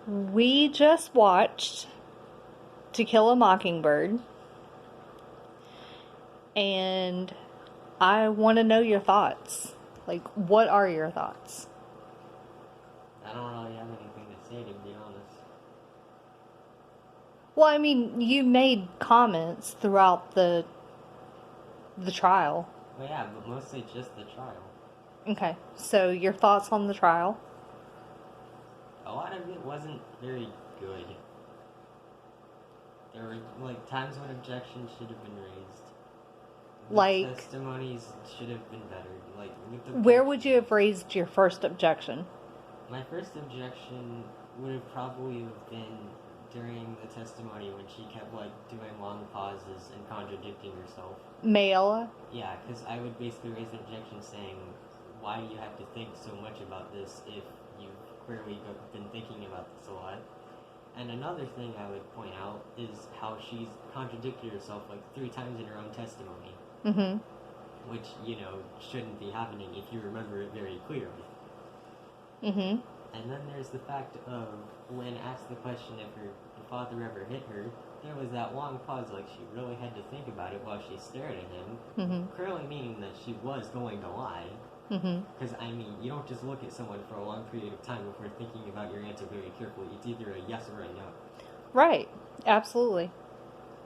We just watched To Kill a Mockingbird, and I want to know your thoughts. Like, what are your thoughts? I don't really have anything to say, to be honest. Well, I mean, you made comments throughout the trial. Well, yeah, but mostly just the trial. Okay, so your thoughts on the trial? A lot of it wasn't very good. There were, times when objections should have been raised. The Like, testimonies should have been better. With the where would you have raised your first objection? My first objection would have probably have been during the testimony when she kept, doing long pauses and contradicting herself. Mayella? Yeah, because I would basically raise an objection saying, why do you have to think so much about this if you've clearly been thinking about this a lot? And another thing I would point out is how she's contradicted herself 3 times in her own testimony. Mm-hmm. Which, shouldn't be happening if you remember it very clearly. Mm-hmm. And then there's the fact of when asked the question if her father ever hit her, there was that long pause, she really had to think about it while she stared at him, clearly meaning that she was going to lie. Because, you don't just look at someone for a long period of time before thinking about your answer very carefully. It's either a yes or a no. Right. Absolutely.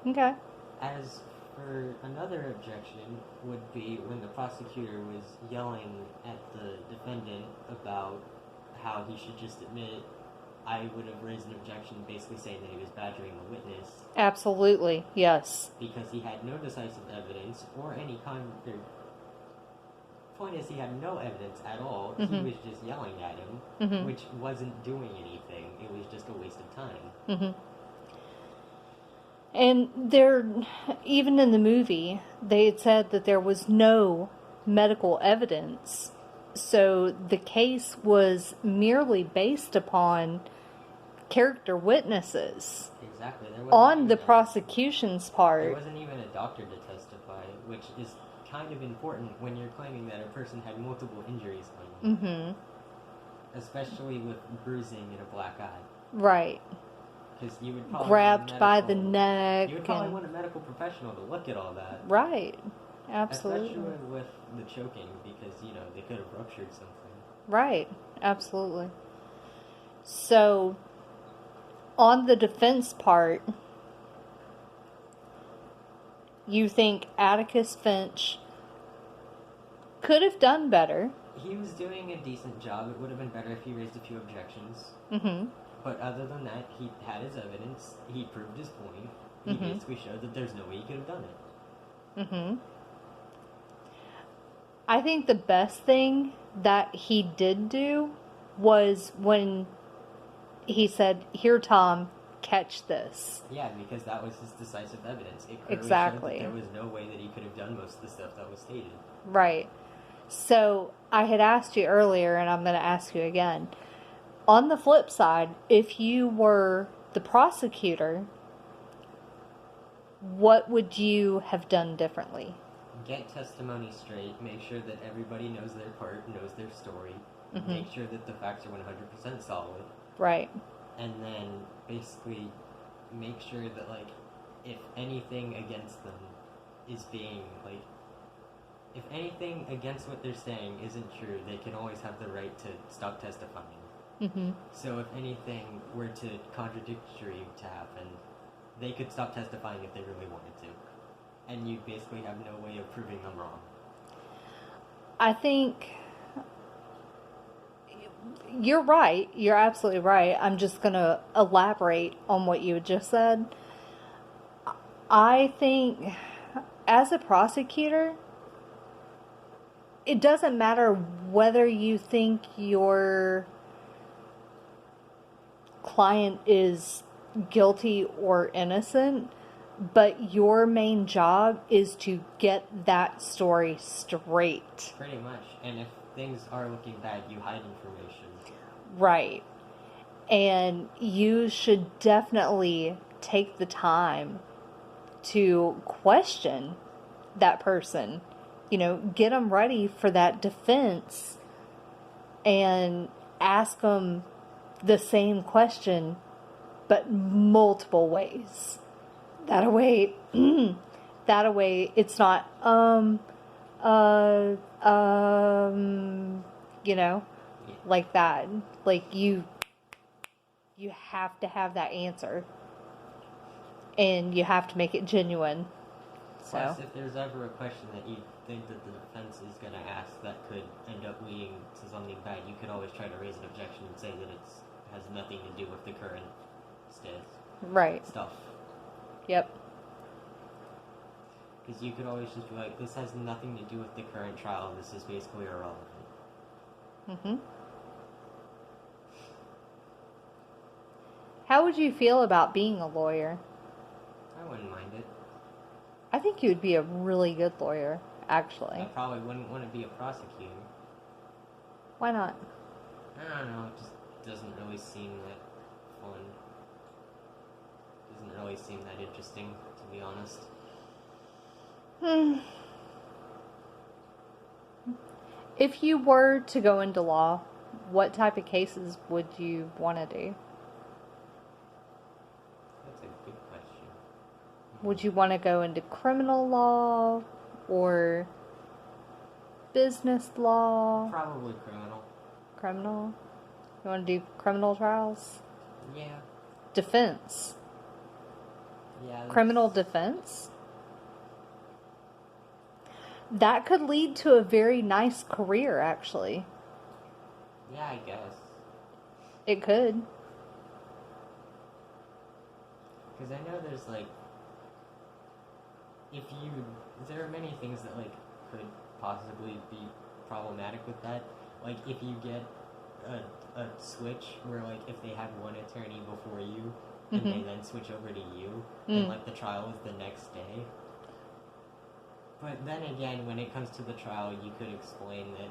Okay. As for another objection would be when the prosecutor was yelling at the defendant about how he should just admit, I would have raised an objection basically saying that he was badgering the witness. Absolutely. Yes. Because he had no decisive evidence or any point is, he had no evidence at all. He was just yelling at him, which wasn't doing anything. It was just a waste of time. And even in the movie, they had said that there was no medical evidence. So the case was merely based upon character witnesses. Exactly. On the prosecution's part. There wasn't even a doctor to testify, which is kind of important when you're claiming that a person had multiple injuries on you. Especially with bruising and a black eye. Right. Because you would probably grabbed by the neck. You would probably want a medical professional to look at all that. Right. Absolutely. Especially with the choking, because, they could have ruptured something. Right. Absolutely. So, on the defense part, you think Atticus Finch could have done better. He was doing a decent job. It would have been better if he raised a few objections. But other than that, he had his evidence. He proved his point. He basically showed that there's no way he could have done it. I think the best thing that he did do was when he said, "Here, Tom, catch this." Yeah, because that was his decisive evidence. It clearly exactly. showed that there was no way that he could have done most of the stuff that was stated. Right. So, I had asked you earlier, and I'm going to ask you again. On the flip side, if you were the prosecutor, what would you have done differently? Get testimony straight, make sure that everybody knows their part, knows their story, make sure that the facts are 100% solid. Right. And then basically make sure that, if anything against them is being, if anything against what they're saying isn't true, they can always have the right to stop testifying. So if anything were to contradictory to happen, they could stop testifying if they really wanted to. And you basically have no way of proving them wrong. I think you're right. You're absolutely right. I'm just going to elaborate on what you just said. I think as a prosecutor, it doesn't matter whether you think your client is guilty or innocent, but your main job is to get that story straight. Pretty much. And if things are looking bad, you hide information. Right. And you should definitely take the time to question that person. Get them ready for that defense and ask them the same question, but multiple ways. That way, it's not, you know, Yeah. like that. Like you have to have that answer. And you have to make it genuine. So, Plus, if there's ever a question that you think that the defense is going to ask that could end up leading to something bad, you could always try to raise an objection and say that it has nothing to do with the current right. stuff. Yep. Because you could always just be like, this has nothing to do with the current trial, this is basically irrelevant. Mm-hmm. How would you feel about being a lawyer? I wouldn't mind it. I think you would be a really good lawyer, actually. I probably wouldn't want to be a prosecutor. Why not? I don't know, it just doesn't really seem that fun. Doesn't really seem that interesting, to be honest. If you were to go into law, what type of cases would you want to do? That's a good question. Would you want to go into criminal law or business law? Probably criminal. Criminal? You want to do criminal trials? Yeah. Defense? Yeah. Criminal defense? That could lead to a very nice career, actually. Yeah, I guess. It could. Because I know there's like, there are many things that like could possibly be problematic with that. Like if you get a switch where like if they have one attorney before you and they then switch over to you and like the trial is the next day. But then again, when it comes to the trial, you could explain that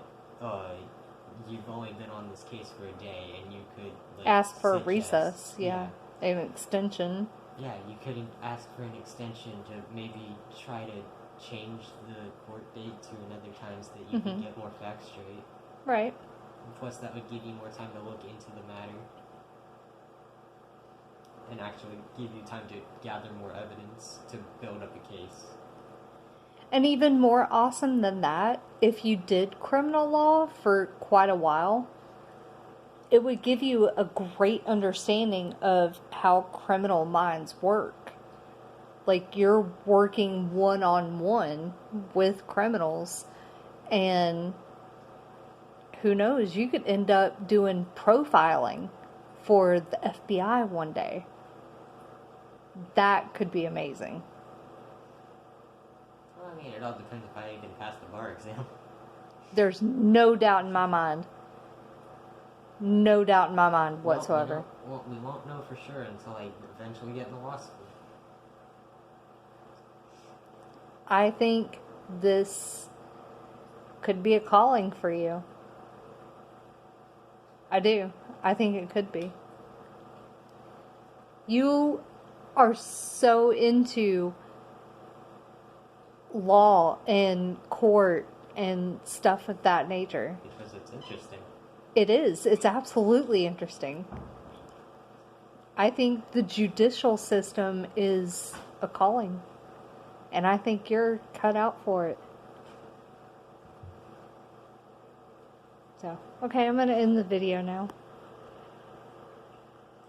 you've only been on this case for a day, and you could like, ask for a suggest- recess, an extension. Yeah, you could ask for an extension to maybe try to change the court date to another time so that you can get more facts straight. Right. And plus, that would give you more time to look into the matter and actually give you time to gather more evidence to build up a case. And even more awesome than that, if you did criminal law for quite a while, it would give you a great understanding of how criminal minds work. Like, you're working one-on-one with criminals, and who knows, you could end up doing profiling for the FBI one day. That could be amazing. Well, I mean, it all depends if I even pass the bar exam. There's no doubt in my mind. No doubt in my mind whatsoever. Well, we won't know for sure until I eventually get into law school. I think this could be a calling for you. I do. I think it could be. You are so into law and court and stuff of that nature. Because it's interesting. It is. It's absolutely interesting. I think the judicial system is a calling. And I think you're cut out for it. So, okay, I'm going to end the video now.